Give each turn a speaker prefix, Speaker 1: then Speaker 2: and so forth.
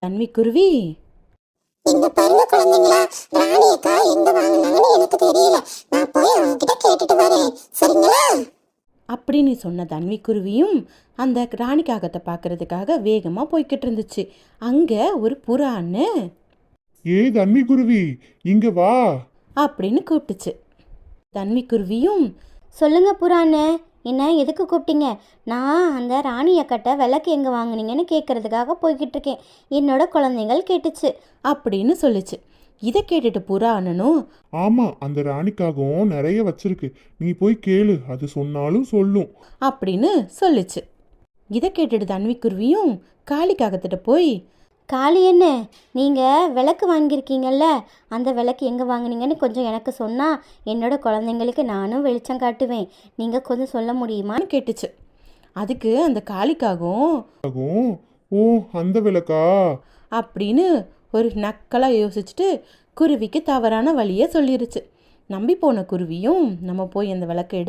Speaker 1: தன்விக்குருவி,
Speaker 2: இங்க பாருங்க குழந்தைங்களா, ராணியக்கா எங்க வாங்கினாங்கன்னு எனக்கு தெரியல. நான் போய் அவங்ககிட்ட கேட்டுட்டு வரேன், சரிங்களா?
Speaker 1: அப்படின்னு சொன்ன தன்விக்குருவியும் அந்த ராணி காகத்தை பார்க்கறதுக்காக வேகமாக போய்கிட்டு இருந்துச்சு. அங்கே ஒரு புறான்னு
Speaker 3: ஏய் தன்விக்குருவி, இங்க வா.
Speaker 1: அப்படின்னு கூப்பிட்டுச்சு. தன்விக்குருவியும்,
Speaker 4: சொல்லுங்க புறாண்ணே, என்ன எதுக்கு கூப்பிட்டீங்க? நான் அந்த ராணி அக்கட்ட விளக்கு எங்கே வாங்குனீங்கன்னு கேட்கறதுக்காக போய்கிட்டு இருக்கேன். என்னோட குழந்தைகள் கேட்டுச்சு.
Speaker 1: அப்படின்னு சொல்லுச்சு. இதை கேட்டுட்டு புறா அண்ணனும்,
Speaker 3: ஆமா, அந்த ராணிக்காகவும் நிறைய வச்சிருக்கு, நீ போய் கேளு, அது சொன்னாலும் சொல்லும்.
Speaker 1: அப்படின்னு சொல்லுச்சு. இதை கேட்டுட்டு தன்விக்குருவியும் காளி காகத்திட்ட போய்,
Speaker 4: காளி என்ன, நீங்கள் விளக்கு வாங்கியிருக்கீங்கல்ல, அந்த விளக்கு எங்கே வாங்குனீங்கன்னு கொஞ்சம் எனக்கு சொன்னால் என்னோட குழந்தைங்களுக்கு நானும் வெளிச்சம் காட்டுவேன். நீங்கள் கொஞ்சம் சொல்ல முடியுமான்னு
Speaker 1: கேட்டுச்சு. அதுக்கு அந்த காளிக்காகவும்
Speaker 3: ஆகும். ஓ, அந்த விளக்கா?
Speaker 1: அப்படின்னு ஒரு நக்கலாக யோசிச்சுட்டு குருவிக்கு தவறான வழியை சொல்லிருச்சு. நம்பி போன குருவியும் நம்ம போய் அந்த விளக்கை